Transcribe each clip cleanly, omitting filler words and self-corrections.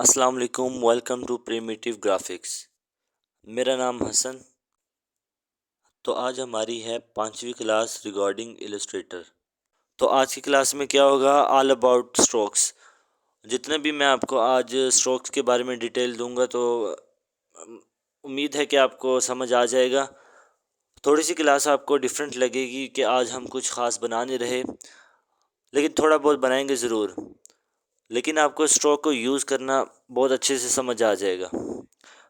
अस्सलाम वालेकुम। Welcome to primitive graphics. मेरा नाम हसन। तो आज हमारी है 5वीं क्लास रिगार्डिंग इलस्ट्रेटर। तो आज की क्लास में क्या होगा, ऑल अबाउट स्ट्रोक्स। जितने भी मैं आपको आज स्ट्रोक्स के बारे में डिटेल दूंगा तो उम्मीद है कि आपको समझ आ जाएगा। थोड़ी सी क्लास आपको डिफरेंट लगेगी कि आज हम कुछ ख़ास बना नहीं रहे, लेकिन थोड़ा बहुत बनाएंगे ज़रूर। लेकिन आपको स्ट्रोक को यूज़ करना बहुत अच्छे से समझ आ जाएगा।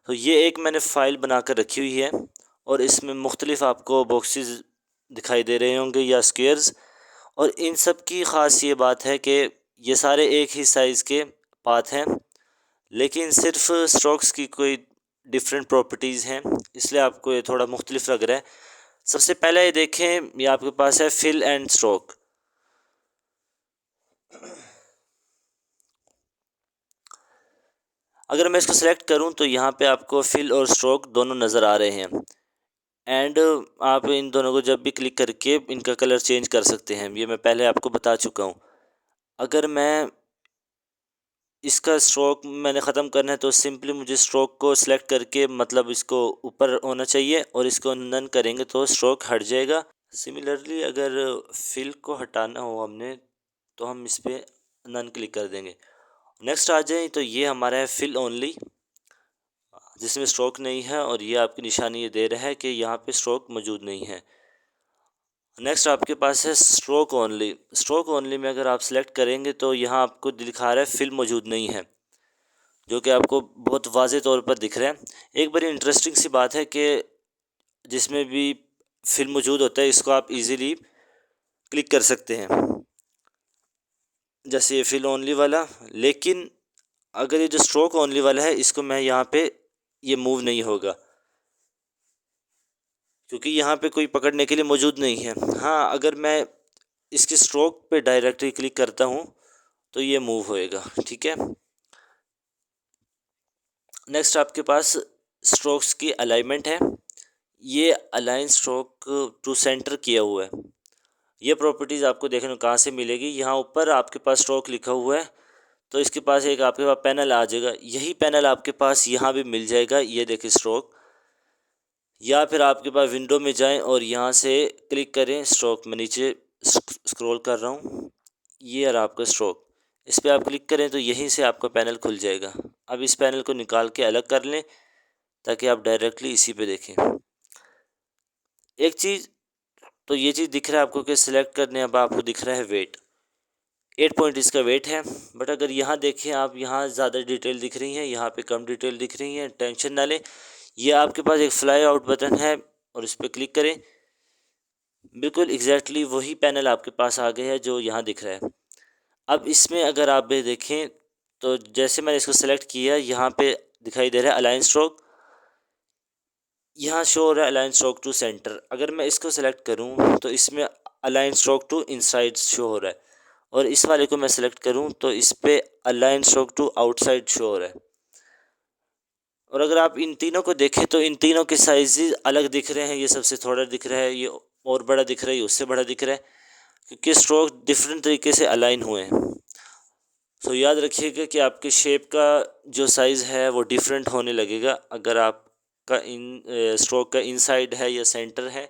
तो ये एक मैंने फ़ाइल बना कर रखी हुई है और इसमें मुख्तलिफ आपको बॉक्सेस दिखाई दे रहे होंगे या स्क्वेयर्स। और इन सब की ख़ास ये बात है कि ये सारे एक ही साइज़ के पाथ हैं, लेकिन सिर्फ स्ट्रोक्स की कोई डिफरेंट प्रॉपर्टीज़ हैं, इसलिए आपको ये थोड़ा मुख्तलिफ लग रहा है। सबसे पहले ये देखें, ये आपके पास है फिल एंड स्ट्रोक। अगर मैं इसको सेलेक्ट करूं तो यहाँ पे आपको फिल और स्ट्रोक दोनों नज़र आ रहे हैं। एंड आप इन दोनों को जब भी क्लिक करके इनका कलर चेंज कर सकते हैं, ये मैं पहले आपको बता चुका हूँ। अगर मैं इसका स्ट्रोक मैंने ख़त्म करना है तो सिंपली मुझे स्ट्रोक को सिलेक्ट करके, मतलब इसको ऊपर होना चाहिए और इसको नन करेंगे तो स्ट्रोक हट जाएगा। सिमिलरली अगर फिल को हटाना हो हमने तो हम इस पर नन क्लिक कर देंगे। नेक्स्ट आ जाए तो ये हमारा है फिल ओनली, जिसमें स्ट्रोक नहीं है और ये आपकी निशानी ये दे रहा है कि यहाँ पे स्ट्रोक मौजूद नहीं है। नेक्स्ट आपके पास है स्ट्रोक ओनली। स्ट्रोक ओनली में अगर आप सेलेक्ट करेंगे तो यहाँ आपको दिखा रहा है फिल मौजूद नहीं है, जो कि आपको बहुत वाज़े तौर पर दिख रहा है। एक बड़ी इंटरेस्टिंग सी बात है कि जिसमें भी फिल मौजूद होता है इसको आप इजीली क्लिक कर सकते हैं, जैसे ये फिल ओनली वाला। लेकिन अगर ये जो स्ट्रोक ओनली वाला है इसको मैं यहाँ पे ये मूव नहीं होगा, क्योंकि यहाँ पे कोई पकड़ने के लिए मौजूद नहीं है। हाँ, अगर मैं इसकी स्ट्रोक पे डायरेक्टली क्लिक करता हूँ तो ये मूव होएगा, ठीक है। नेक्स्ट आपके पास स्ट्रोक्स की अलाइनमेंट है। ये अलाइन स्ट्रोक टू सेंटर किया हुआ है। ये प्रॉपर्टीज़ आपको देखने को कहाँ से मिलेगी, यहाँ ऊपर आपके पास स्ट्रोक लिखा हुआ है तो इसके पास एक आपके पास पैनल आ जाएगा। यही पैनल आपके पास यहाँ भी मिल जाएगा, ये देखिए स्ट्रोक। या फिर आपके पास विंडो में जाएं और यहाँ से क्लिक करें स्ट्रोक। मैं नीचे स्क्रॉल कर रहा हूँ, ये रहा आपका स्ट्रोक। इस पर आप क्लिक करें तो यहीं से आपका पैनल खुल जाएगा। अब इस पैनल को निकाल के अलग कर लें ताकि आप डायरेक्टली इसी पे देखें। एक चीज़ तो ये चीज़ दिख रहा है आपको कि सिलेक्ट करने, अब आपको दिख रहा है वेट। 8 पॉइंट इसका वेट है। बट अगर यहाँ देखें आप, यहाँ ज़्यादा डिटेल दिख रही हैं, यहाँ पे कम डिटेल दिख रही हैं। टेंशन ना लें, ये आपके पास एक फ्लाई आउट बटन है और इस पर क्लिक करें, बिल्कुल एग्जैक्टली वही पैनल आपके पास आ गया है जो यहाँ दिख रहा है। अब इसमें अगर आप भी देखें तो जैसे मैंने इसको सेलेक्ट किया, यहाँ पे दिखाई दे रहा है अलाइन स्ट्रोक, यहाँ शो हो रहा है अलाइन स्ट्रोक टू सेंटर। अगर मैं इसको सेलेक्ट करूँ तो इसमें align stroke to inside show हो रहा है, और इस वाले को मैं सेलेक्ट करूँ तो इस पर align stroke to outside show हो रहा है। और अगर आप इन तीनों को देखें तो इन तीनों के साइज़ अलग दिख रहे हैं। ये सबसे थोड़ा दिख रहा है, ये और बड़ा दिख रहा है, ये उससे बड़ा दिख रहा है, क्योंकि स्ट्रोक डिफरेंट तरीके से अलाइन हुए हैं। सो याद रखिएगा कि आपके शेप का जो साइज़ है वो डिफरेंट होने लगेगा अगर आपका इन स्ट्रोक का इनसाइड है या सेंटर है।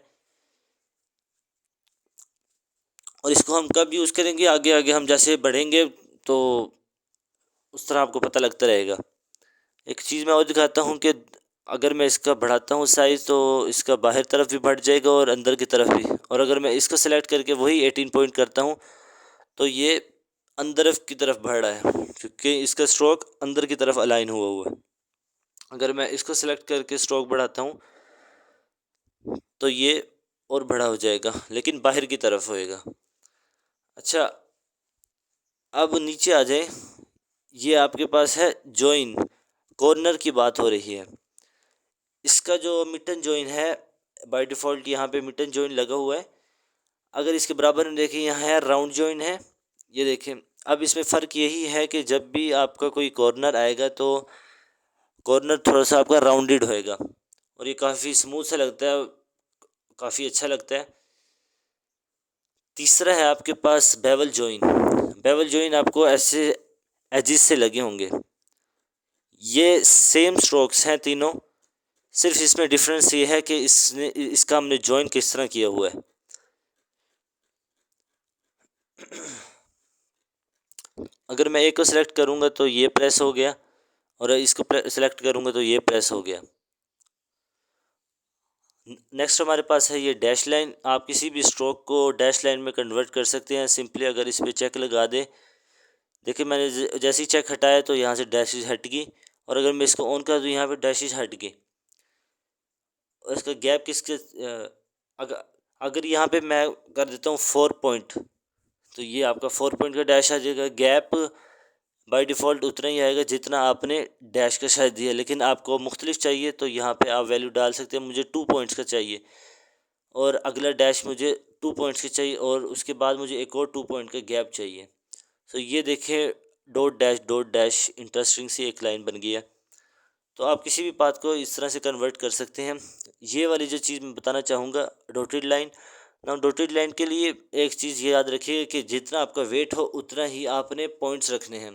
और इसको हम कब यूज़ करेंगे, आगे आगे हम जैसे बढ़ेंगे तो उस तरह आपको पता लगता रहेगा। एक चीज़ मैं और दिखाता हूँ कि अगर मैं इसका बढ़ाता हूँ साइज़ तो इसका बाहर तरफ भी बढ़ जाएगा और अंदर की तरफ भी। और अगर मैं इसको सेलेक्ट करके वही 18 पॉइंट करता हूँ तो ये अंदर की तरफ बढ़ रहा है, क्योंकि इसका स्ट्रोक अंदर की तरफ अलाइन हुआ हुआ है। अगर मैं इसको सेलेक्ट करके स्ट्रोक बढ़ाता हूँ तो ये और बड़ा हो जाएगा, लेकिन बाहर की तरफ होएगा। अच्छा, अब नीचे आ जाए, ये आपके पास है जॉइन। कॉर्नर की बात हो रही है। इसका जो मिटन जॉइन है बाय डिफ़ॉल्ट यहाँ पे मिटन जॉइन लगा हुआ है। अगर इसके बराबर में देखें यहाँ है राउंड जॉइन है, ये देखें। अब इसमें फ़र्क यही है कि जब भी आपका कोई कॉर्नर आएगा तो कॉर्नर थोड़ा सा आपका राउंडेड होएगा और ये काफ़ी स्मूथ सा लगता है, काफ़ी अच्छा लगता है। तीसरा है आपके पास बेवल जॉइन। बेवल जॉइन आपको ऐसे एजिस से लगे होंगे, ये सेम स्ट्रोक्स हैं तीनों, सिर्फ इसमें डिफरेंस ये है कि इसका हमने जॉइन किस तरह किया हुआ है। अगर मैं एक को सिलेक्ट करूँगा तो ये प्रेस हो गया, और इसको सिलेक्ट करूँगा तो ये प्रेस हो गया। नेक्स्ट हमारे पास है ये डैश लाइन। आप किसी भी स्ट्रोक को डैश लाइन में कन्वर्ट कर सकते हैं सिंपली अगर इस पर चेक लगा दें। देखिए मैंने जैसे ही चेक हटाया तो यहाँ से डैशेज हट गई, और अगर मैं इसको ऑन कर दूँ यहाँ पे डैशेज हट गई। और इसका गैप किसके अगर अगर यहाँ पे मैं कर देता हूँ 4 पॉइंट, तो ये आपका 4 पॉइंट का डैश आ जाएगा। गैप बाय डिफ़ॉल्ट उतना ही आएगा जितना आपने डैश का साइज दिया, लेकिन आपको मुख्तलिफ चाहिए तो यहाँ पे आप वैल्यू डाल सकते हैं। मुझे 2 पॉइंट्स का चाहिए, और अगला डैश मुझे 2 पॉइंट्स का चाहिए, और उसके बाद मुझे एक और 2 पॉइंट का गैप चाहिए। तो ये देखें डॉट डैश इंटरेस्टिंग सी एक लाइन बन गई है। तो आप किसी भी पाथ को इस तरह से कन्वर्ट कर सकते हैं। ये वाली जो चीज़ मैं बताना चाहूँगा डॉटेड लाइन। ना डॉटेड लाइन के लिए एक चीज़ ये याद रखिए कि जितना आपका वेट हो उतना ही आपने पॉइंट्स रखने हैं।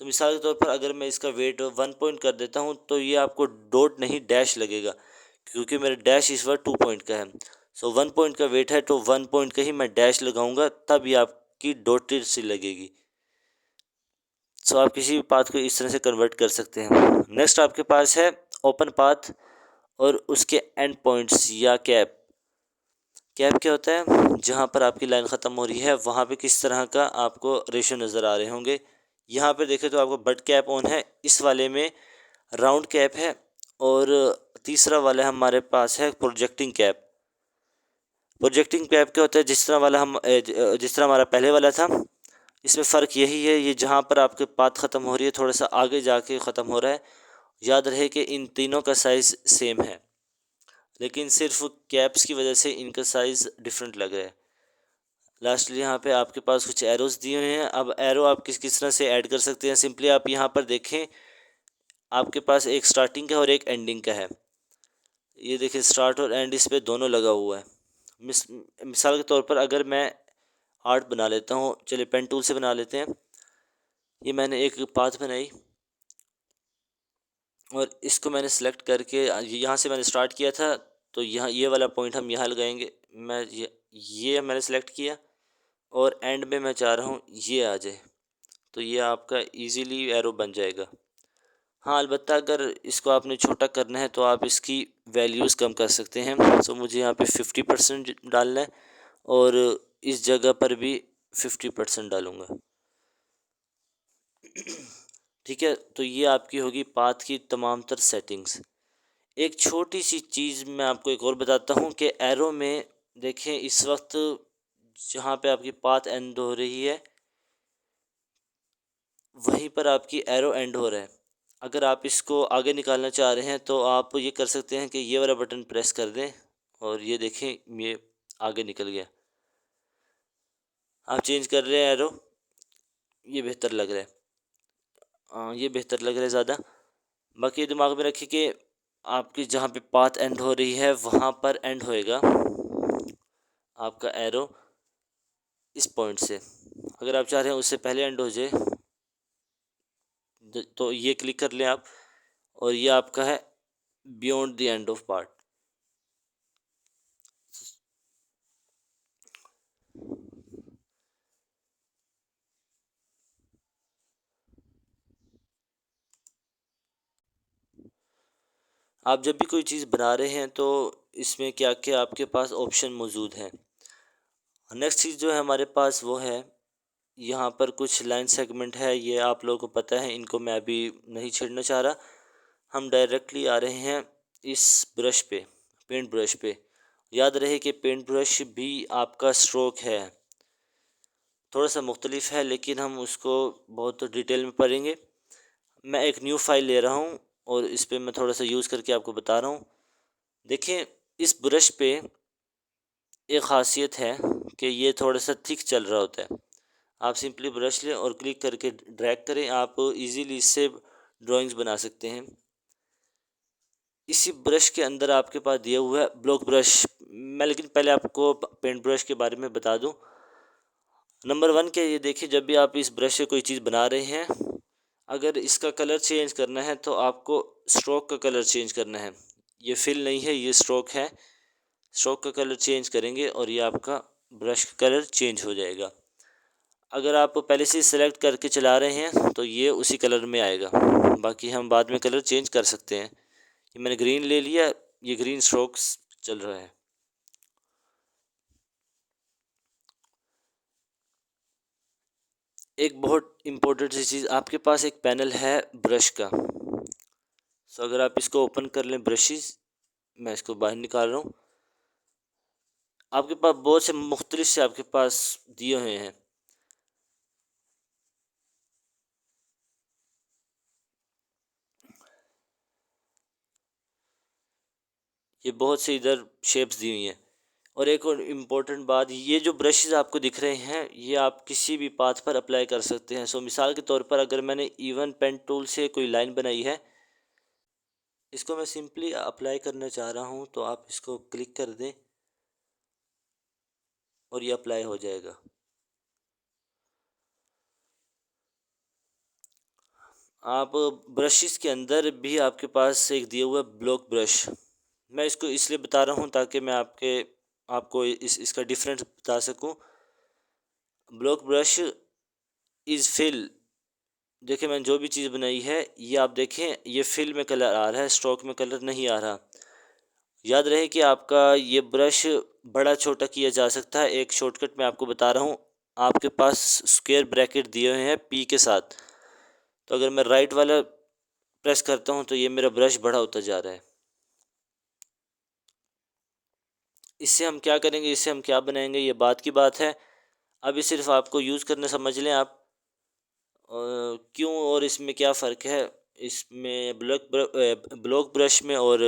तो मिसाल के तौर पर अगर मैं इसका वेट 1 पॉइंट कर देता हूँ तो ये आपको डॉट नहीं डैश लगेगा, क्योंकि मेरा डैश इस बार 2 पॉइंट का है। सो 1 पॉइंट का वेट है तो 1 पॉइंट का ही मैं डैश लगाऊंगा, तब ये आपकी डॉटेड सी लगेगी। सो आप किसी भी पाथ को इस तरह से कन्वर्ट कर सकते हैं। नेक्स्ट आपके पास है ओपन पाथ और उसके एंड पॉइंट्स या कैप। कैप क्या होता है? जहाँ पर आपकी लाइन ख़त्म हो रही है वहाँ पे किस तरह का आपको रेशो नज़र आ रहे होंगे। यहाँ पे देखें तो आपको बट कैप ऑन है, इस वाले में राउंड कैप है, और तीसरा वाला हमारे पास है प्रोजेक्टिंग कैप। प्रोजेक्टिंग कैप क्या होता है? जिस तरह हमारा पहले वाला था, इसमें फ़र्क यही है, ये जहाँ पर आपके पाथ ख़त्म हो रही है थोड़ा सा आगे जाके ख़त्म हो रहा है। याद रहे कि इन तीनों का साइज़ सेम है, लेकिन सिर्फ कैप्स की वजह से इनका साइज़ डिफरेंट लग रहा है। लास्टली यहाँ पे आपके पास कुछ एरोज़ दिए हुए हैं। अब एरो आप किस किस तरह से ऐड कर सकते हैं, सिंपली आप यहाँ पर देखें, आपके पास एक स्टार्टिंग का और एक एंडिंग का है। ये देखिए स्टार्ट और एंड इस पे दोनों लगा हुआ है। मिसाल के तौर पर अगर मैं आर्ट बना लेता हूँ, चलिए पेन टूल से बना लेते हैं। ये मैंने एक पाथ बनाई और इसको मैंने सेलेक्ट करके यहाँ से मैंने स्टार्ट किया था, तो यहाँ ये वाला पॉइंट हम यहाँ लगाएंगे। मैं ये मैंने सेलेक्ट किया, और एंड में मैं चाह रहा हूँ ये आ जाए, तो ये आपका इजीली एरो बन जाएगा। हाँ, अलबत्ता अगर इसको आपने छोटा करना है तो आप इसकी वैल्यूज़ कम कर सकते हैं। सो मुझे यहाँ पे 50% डालना है, और इस जगह पर भी 50% डालूँगा। ठीक है, तो ये आपकी होगी पाथ की तमाम तर सेटिंग्स। एक छोटी सी चीज़ मैं आपको एक और बताता हूँ कि एरो में देखें, इस वक्त जहाँ पे आपकी पाथ एंड हो रही है वहीं पर आपकी एरो एंड हो रहा है। अगर आप इसको आगे निकालना चाह रहे हैं तो आप ये कर सकते हैं कि ये वाला बटन प्रेस कर दें, और ये देखें ये आगे निकल गया। आप चेंज कर रहे हैं एरो, ये बेहतर लग रहा है। ये बेहतर लग रहा है ज़्यादा। बाकी दिमाग में रखिए कि आपकी जहाँ पे पाथ एंड हो रही है वहाँ पर एंड होएगा आपका एरो इस पॉइंट से। अगर आप चाह रहे हैं उससे पहले एंड हो जाए तो ये क्लिक कर लें आप, और ये आपका है beyond the end of part. आप जब भी कोई चीज़ बना रहे हैं तो इसमें क्या क्या आपके पास ऑप्शन मौजूद हैं। नेक्स्ट चीज़ जो है हमारे पास वो है, यहाँ पर कुछ लाइन सेगमेंट है, ये आप लोगों को पता है, इनको मैं अभी नहीं छेड़ना चाह रहा। हम डायरेक्टली आ रहे हैं इस ब्रश पे, पेंट ब्रश पे। याद रहे कि पेंट ब्रश भी आपका स्ट्रोक है, थोड़ा सा मुख्तलिफ है, लेकिन हम उसको बहुत डिटेल में पढ़ेंगे। मैं एक न्यू फाइल ले रहा हूँ और इस पर मैं थोड़ा सा यूज़ करके आपको बता रहा हूँ। देखें इस ब्रश पे एक ख़ासियत है कि ये थोड़ा सा थिक चल रहा होता है। आप सिंपली ब्रश लें और क्लिक करके ड्रैग करें, आप इजीली इससे ड्राइंग्स बना सकते हैं। इसी ब्रश के अंदर आपके पास दिया हुआ है ब्लॉक ब्रश। मैं लेकिन पहले आपको पेंट ब्रश के बारे में बता दूं। नंबर 1 के ये देखिए, जब भी आप इस ब्रश से कोई चीज़ बना रहे हैं, अगर इसका कलर चेंज करना है तो आपको स्ट्रोक का कलर चेंज करना है। ये फिल नहीं है, ये स्ट्रोक है। स्ट्रोक का कलर चेंज करेंगे और ये आपका ब्रश का कलर चेंज हो जाएगा। अगर आप पहले से सिलेक्ट करके चला रहे हैं तो ये उसी कलर में आएगा, बाकी हम बाद में कलर चेंज कर सकते हैं। ये मैंने ग्रीन ले लिया, ये ग्रीन स्ट्रोक्स चल रहा है। एक बहुत इम्पोर्टेंट सी चीज़, आपके पास एक पैनल है ब्रश का। सो अगर आप इसको ओपन कर लें ब्रशेस, मैं इसको बाहर निकाल रहा हूँ। आपके पास बहुत से मुख्तलिफ से आपके पास दिए हुए हैं। ये बहुत से इधर शेप्स दी हुई हैं। और एक और इम्पोर्टेंट बात, ये जो ब्रशेस आपको दिख रहे हैं ये आप किसी भी पाथ पर अप्लाई कर सकते हैं। सो मिसाल के तौर पर अगर मैंने इवन पेन टूल से कोई लाइन बनाई है, इसको मैं सिंपली अप्लाई करना चाह रहा हूँ तो आप इसको क्लिक कर दें और ये अप्लाई हो जाएगा। आप ब्रशेस के अंदर भी आपके पास एक दिया हुआ ब्लॉक ब्रश, मैं इसको इसलिए बता रहा हूँ ताकि मैं आपको इसका डिफरेंस बता सकूँ। ब्लॉक ब्रश इज़ फिल, देखिए मैंने जो भी चीज़ बनाई है ये आप देखें, ये फिल में कलर आ रहा है, स्ट्रोक में कलर नहीं आ रहा। याद रहे कि आपका ये ब्रश बड़ा छोटा किया जा सकता है। एक शॉर्टकट मैं आपको बता रहा हूँ, आपके पास स्क्वायर ब्रैकेट दिए हुए हैं पी के साथ, तो अगर मैं राइट वाला प्रेस करता हूँ तो ये मेरा ब्रश बड़ा होता जा रहा है। इससे हम क्या करेंगे, इससे हम क्या बनाएंगे, ये बात की बात है। अभी सिर्फ आपको यूज़ करना समझ लें आप। क्यों और इसमें क्या फ़र्क है, इसमें ब्लॉक ब्रश में और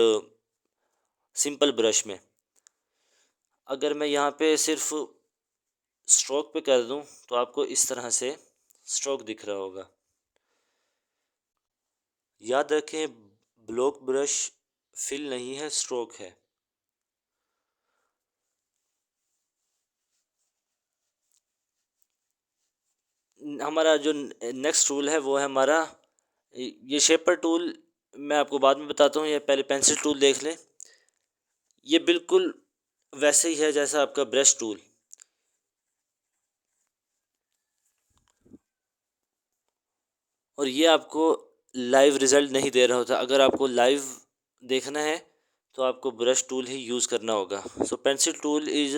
सिंपल ब्रश में। अगर मैं यहाँ पे सिर्फ स्ट्रोक पे कर दूँ तो आपको इस तरह से स्ट्रोक दिख रहा होगा। याद रखें, ब्लॉक ब्रश फिल नहीं है, स्ट्रोक है। हमारा जो नेक्स्ट टूल है वो है हमारा ये शेपर टूल। मैं आपको बाद में बताता हूँ, ये पहले पेंसिल टूल देख लें। ये बिल्कुल वैसे ही है जैसा आपका ब्रश टूल। और ये आपको लाइव रिज़ल्ट नहीं दे रहा होता। अगर आपको लाइव देखना है तो आपको ब्रश टूल ही यूज़ करना होगा। सो पेंसिल टूल इज़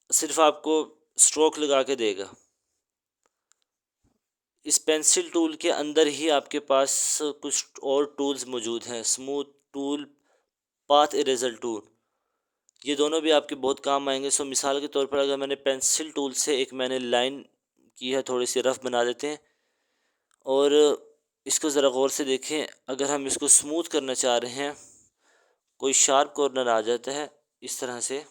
सिर्फ आपको स्ट्रोक लगा के देगा। इस पेंसिल टूल के अंदर ही आपके पास कुछ और टूल्स मौजूद हैं, smooth tool, path eraser tool. ये दोनों भी आपके बहुत काम आएंगे। सो मिसाल के तौर पर अगर मैंने पेंसिल टूल से एक मैंने लाइन की है, थोड़ी सी रफ बना देते हैं और इसको ज़रा गौर से देखें। अगर हम इसको स्मूथ करना चाह रहे हैं, कोई शार्प कॉर्नर आ जाता है इस तरह से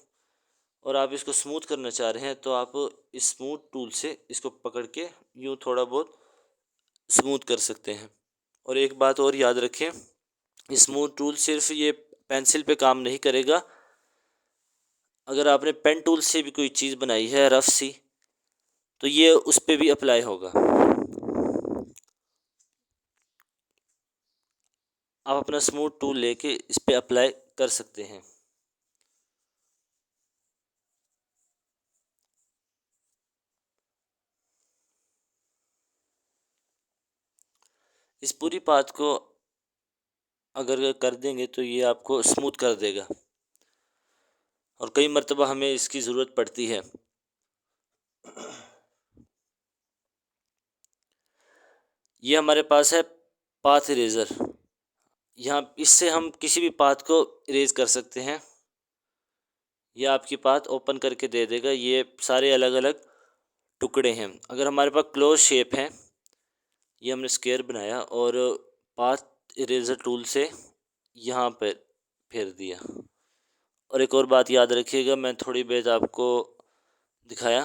और आप इसको स्मूथ करना चाह रहे हैं तो आप इस स्मूथ टूल से इसको पकड़ के यूँ थोड़ा बहुत स्मूथ कर सकते हैं। और एक बात और याद रखें, स्मूथ टूल सिर्फ ये पेंसिल पे काम नहीं करेगा। अगर आपने पेन टूल से भी कोई चीज़ बनाई है रफ सी, तो ये उस पर भी अप्लाई होगा। आप अपना स्मूथ टूल लेके इस पर अप्लाई कर सकते हैं। इस पूरी बात को अगर कर देंगे तो ये आपको स्मूथ कर देगा और कई मर्तबा हमें इसकी ज़रूरत पड़ती है। ये हमारे पास है पाथ इरेज़र। यहाँ इससे हम किसी भी पाथ को इरेज कर सकते हैं। ये आपकी पाथ ओपन करके दे देगा। ये सारे अलग अलग टुकड़े हैं। अगर हमारे पास क्लोज शेप है, ये हमने स्क्वायर बनाया और पाथ इरेजर टूल से यहाँ पर फेर दिया। और एक और बात याद रखिएगा, मैं थोड़ी बहुत आपको दिखाया,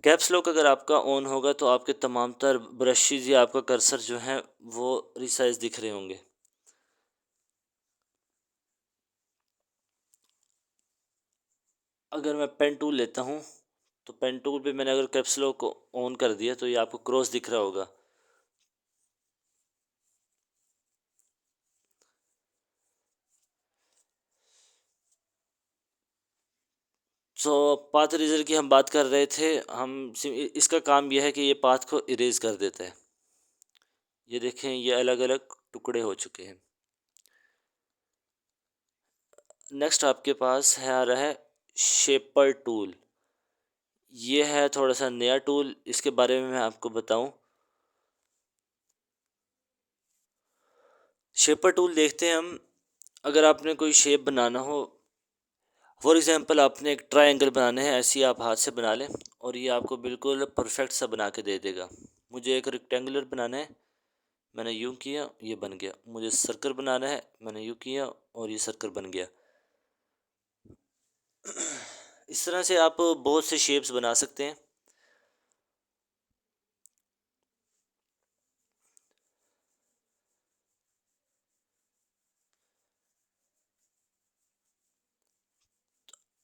कैप्स लॉक अगर आपका ऑन होगा तो आपके तमाम तर ब्रशेज या आपका कर्सर जो है वो रिसाइज दिख रहे होंगे। अगर मैं पेन टूल लेता हूँ तो पेन टूल पे मैंने अगर कैप्स लॉक को ऑन कर दिया तो ये आपको क्रॉस दिख रहा होगा। सो पाथ इरेजर की हम बात कर रहे थे। इसका काम यह है कि ये पाथ को इरेज कर देता है। ये देखें, ये अलग अलग टुकड़े हो चुके हैं। नेक्स्ट आपके पास है आ रहा है शेपर टूल। ये है थोड़ा सा नया टूल, इसके बारे में मैं आपको बताऊं। शेपर टूल देखते हैं हम। अगर आपने कोई शेप बनाना हो, फॉर एग्जांपल आपने एक ट्रायंगल बनाना है, ऐसे ही आप हाथ से बना लें और ये आपको बिल्कुल परफेक्ट सा बना के दे देगा। मुझे एक रेक्टेंगुलर बनाना है, मैंने यूं किया, ये बन गया। मुझे सर्कल बनाना है, मैंने यूं किया और ये सर्कल बन गया। इस तरह से आप बहुत से शेप्स बना सकते हैं।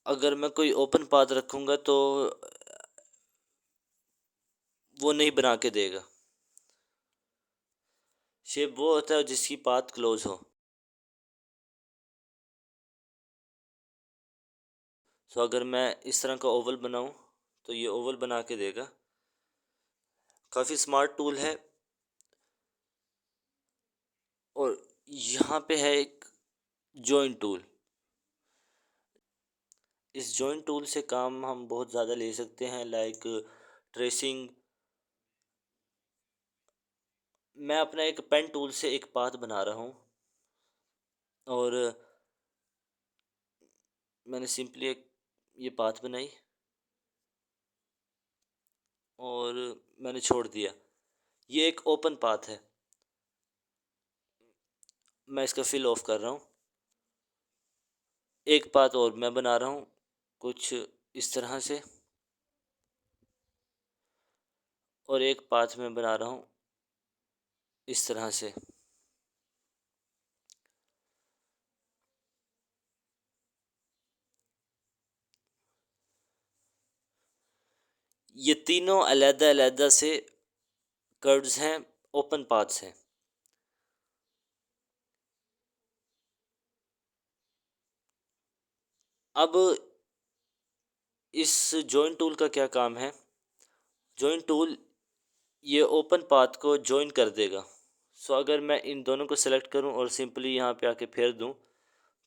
अगर मैं कोई ओपन पाथ रखूँगा तो वो नहीं बना के देगा। शेप वो होता है जिसकी पाथ क्लोज हो। सो अगर मैं इस तरह का ओवल बनाऊं तो ये ओवल बना के देगा। काफ़ी स्मार्ट टूल है। और यहाँ पे है एक जॉइंट टूल। इस जॉइंट टूल से काम हम बहुत ज़्यादा ले सकते हैं, लाइक ट्रेसिंग। मैं अपना एक पेन टूल से एक पाथ बना रहा हूँ और मैंने सिंपली एक ये पाथ बनाई और मैंने छोड़ दिया। ये एक ओपन पाथ है। मैं इसका फिल ऑफ कर रहा हूँ। एक पाथ और मैं बना रहा हूँ कुछ इस तरह से, और एक पाथ में बना रहा हूँ इस तरह से। ये तीनों अलग-अलग से कर्व्स हैं, ओपन पाथ्स हैं। अब इस जॉइंट टूल का क्या काम है? जॉइंट टूल ये ओपन पाथ को जॉइन कर देगा। सो अगर मैं इन दोनों को सेलेक्ट करूं और सिंपली यहाँ पे आके फेर दूं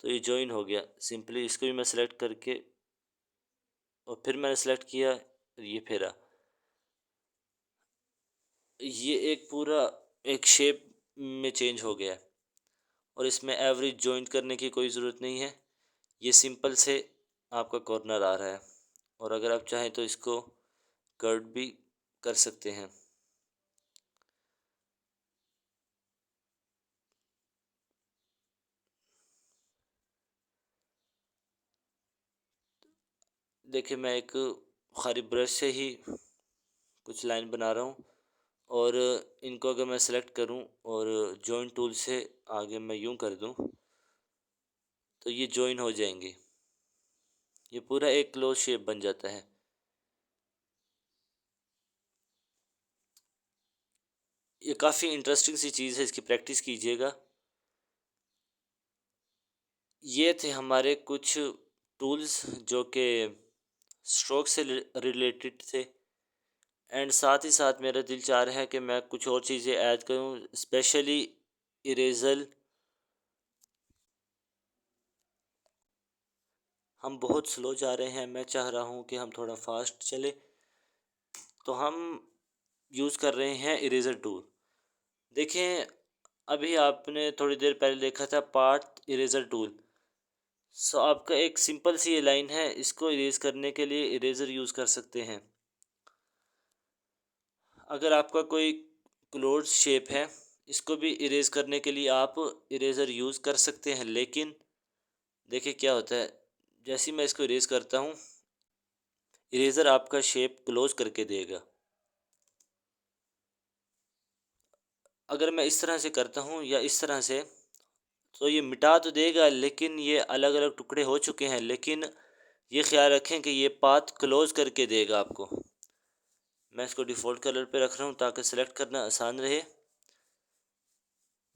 तो ये जॉइन हो गया। सिंपली इसको भी मैं सेलेक्ट करके और फिर मैंने सेलेक्ट किया, ये फेरा। ये एक पूरा एक शेप में चेंज हो गया है और इसमें एवरेज जॉइंट करने की कोई ज़रूरत नहीं है। ये सिंपल से आपका कॉर्नर आ रहा है और अगर आप चाहें तो इसको कट भी कर सकते हैं। देखिए, मैं एक खाली ब्रश से ही कुछ लाइन बना रहा हूँ और इनको अगर मैं सेलेक्ट करूँ और जॉइन टूल से आगे मैं यूं कर दूँ तो ये जॉइन हो जाएंगे। ये पूरा एक क्लोज शेप बन जाता है। ये काफ़ी इंटरेस्टिंग सी चीज़ है, इसकी प्रैक्टिस कीजिएगा। ये थे हमारे कुछ टूल्स जो कि स्ट्रोक से रिलेटेड थे। एंड साथ ही साथ मेरा दिल चाह रहा है कि मैं कुछ और चीज़ें ऐड करूं, स्पेशली इरेज़र। हम बहुत स्लो जा रहे हैं, मैं चाह रहा हूं कि हम थोड़ा फास्ट चले, तो हम यूज़ कर रहे हैं इरेज़र टूल। देखें, अभी आपने थोड़ी देर पहले देखा था पाथ इरेज़र टूल। सो आपका एक सिंपल सी ये लाइन है, इसको इरेज करने के लिए इरेज़र यूज़ कर सकते हैं। अगर आपका कोई क्लोज शेप है, इसको भी इरेज करने के लिए आप इरेज़र यूज़ कर सकते हैं। लेकिन देखिए क्या होता है, जैसे ही मैं इसको इरेज करता हूँ, इरेज़र आपका शेप क्लोज करके देगा। अगर मैं इस तरह से करता हूँ या इस तरह से, तो ये मिटा तो देगा लेकिन ये अलग अलग टुकड़े हो चुके हैं, लेकिन ये ख्याल रखें कि ये पाथ क्लोज करके देगा आपको। मैं इसको डिफ़ॉल्ट कलर पे रख रहा हूँ ताकि सेलेक्ट करना आसान रहे।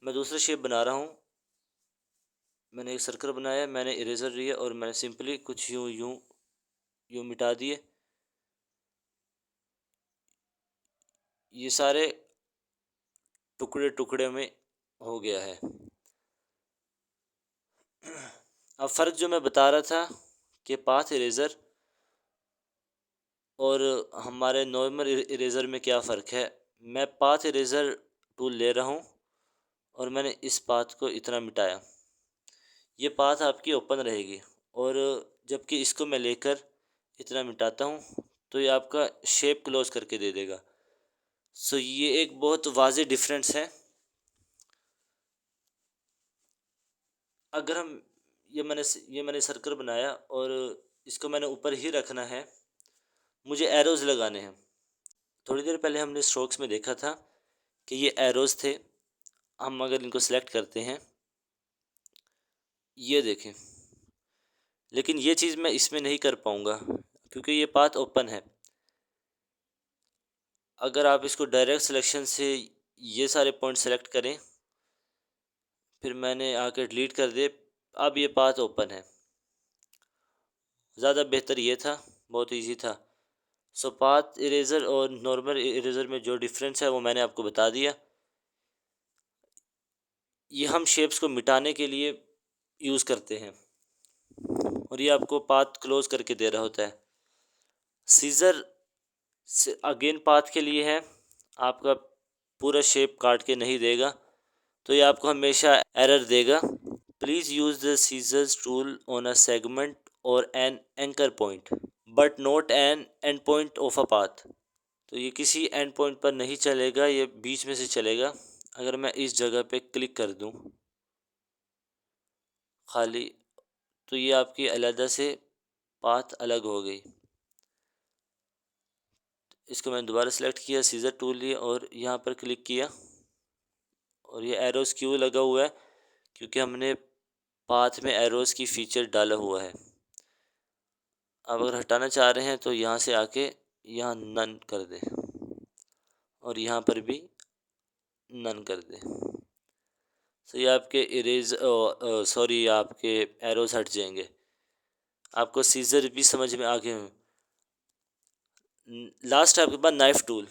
मैं दूसरा शेप बना रहा हूँ। मैंने एक सर्कल बनाया, मैंने इरेज़र लिया और मैंने सिंपली कुछ यूँ यूँ यूँ मिटा दिए। ये सारे टुकड़े टुकड़े में हो गया है। अब फ़र्क जो मैं बता रहा था कि पाथ इरेज़र और हमारे नॉर्मल इरेज़र में क्या फ़र्क है। मैं पाथ इरेज़र टूल ले रहा हूँ और मैंने इस पाथ को इतना मिटाया। ये पाथ आपकी ओपन रहेगी और जबकि इसको मैं लेकर इतना मिटाता हूँ तो ये आपका शेप क्लोज करके दे देगा। सो ये एक बहुत वाज़ेह डिफरेंस है। अगर हम ये मैंने सर्कल बनाया और इसको मैंने ऊपर ही रखना है, मुझे एरोज़ लगाने हैं। थोड़ी देर पहले हमने स्ट्रोक्स में देखा था कि ये एरोज़ थे। हम अगर इनको सेलेक्ट करते हैं, ये देखें, लेकिन ये चीज़ मैं इसमें नहीं कर पाऊँगा क्योंकि ये पाथ ओपन है। अगर आप इसको डायरेक्ट सिलेक्शन से ये सारे पॉइंट सेलेक्ट करें, फिर मैंने आके डिलीट कर दिए, अब ये पाथ ओपन है। ज़्यादा बेहतर ये था, बहुत इजी था। सो पाथ इरेज़र और नॉर्मल इरेज़र में जो डिफरेंस है वो मैंने आपको बता दिया। ये हम शेप्स को मिटाने के लिए यूज़ करते हैं और ये आपको पाथ क्लोज करके दे रहा होता है। सीज़र से अगेन पाथ के लिए है, आपका पूरा शेप काट के नहीं देगा, तो ये आपको हमेशा एरर देगा। Please use the scissors tool on a segment और an anchor point but not an end point of a path. तो ये किसी एंड पॉइंट पर नहीं चलेगा, ये बीच में से चलेगा। अगर मैं इस जगह पे क्लिक कर दूं खाली, तो ये आपकी अलग से पाथ अलग हो गई। इसको मैंने दोबारा सेलेक्ट किया, सीज़र टूल लिया और यहाँ पर क्लिक किया और ये एरोज़ क्यों लगा हुआ है, क्योंकि हमने पाथ में एरोज़ की फ़ीचर डाला हुआ है। अब अगर हटाना चाह रहे हैं तो यहाँ से आके यहाँ नन कर दें और यहाँ पर भी नन कर दें। तो ये आपके सॉरी आपके एरोज़ हट जाएंगे। आपको सीज़र भी समझ में आ गए। लास्ट है आपके पास नाइफ़ टूल।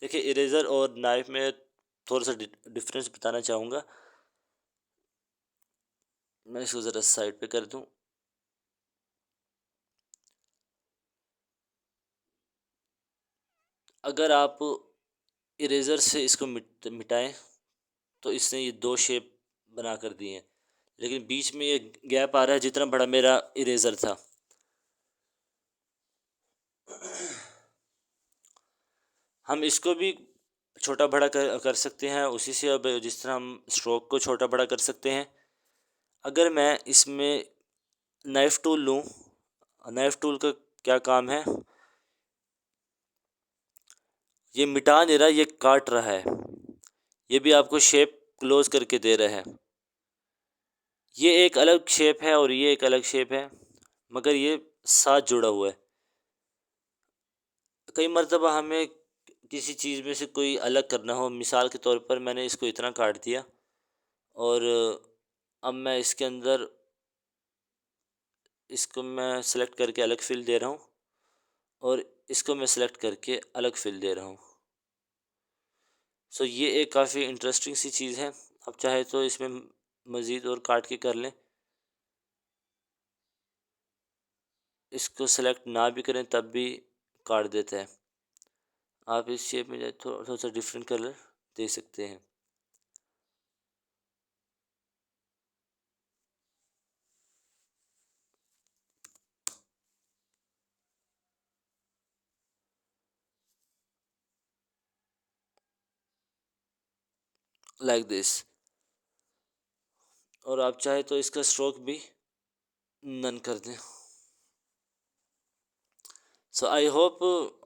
देखिए इरेज़र और नाइफ़ में थोड़ा सा डिफरेंस बताना चाहूँगा। मैं इसको ज़रा साइड पे कर दूँ। अगर आप इरेज़र से इसको मिटाएं तो इसने ये दो शेप बना कर दिए हैं, लेकिन बीच में ये गैप आ रहा है जितना बड़ा मेरा इरेज़र था। हम इसको भी छोटा बड़ा कर सकते हैं उसी से। अब जिस तरह हम स्ट्रोक को छोटा बड़ा कर सकते हैं, अगर मैं इसमें नाइफ़ टूल लूँ, नाइफ़ टूल का क्या काम है, ये मिटा नहीं रहा, ये काट रहा है। ये भी आपको शेप क्लोज करके दे रहा है। ये एक अलग शेप है और ये एक अलग शेप है, मगर ये साथ जुड़ा हुआ है। कई मर्तबा हमें किसी चीज़ में से कोई अलग करना हो, मिसाल के तौर पर मैंने इसको इतना काट दिया और अब मैं इसके अंदर इसको मैं सेलेक्ट करके अलग फिल दे रहा हूँ और इसको मैं सेलेक्ट करके अलग फिल दे रहा हूँ। सो ये एक काफ़ी इंटरेस्टिंग सी चीज़ है। आप चाहे तो इसमें मज़ीद और काट के कर लें। इसको सेलेक्ट ना भी करें तब भी काट देता है। आप इस शेप में थोड़ा सा डिफरेंट कलर दे सकते हैं। Like this. और आप चाहे तो इसका स्ट्रोक भी नन कर दें। सो आई होप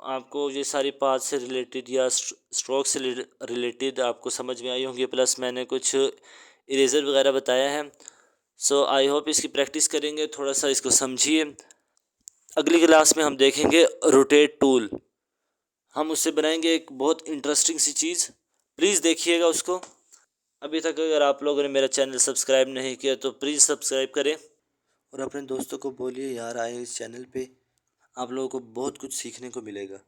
आपको ये सारी पाथ से रिलेटेड या स्ट्रोक से रिलेटेड आपको समझ में आई होंगी। प्लस मैंने कुछ इरेज़र वगैरह बताया है। सो आई होप इसकी प्रैक्टिस करेंगे, थोड़ा सा इसको समझिए। अगली क्लास में हम देखेंगे रोटेट टूल, हम उससे बनाएंगे एक बहुत इंटरेस्टिंग सी चीज़, प्लीज़ देखिएगा उसको। अभी तक अगर आप लोगों ने मेरा चैनल सब्सक्राइब नहीं किया तो प्लीज़ सब्सक्राइब करें और अपने दोस्तों को बोलिए यार आए इस चैनल पे, आप लोगों को बहुत कुछ सीखने को मिलेगा।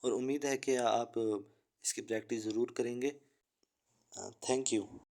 और उम्मीद है कि आप इसकी प्रैक्टिस ज़रूर करेंगे। Thank you.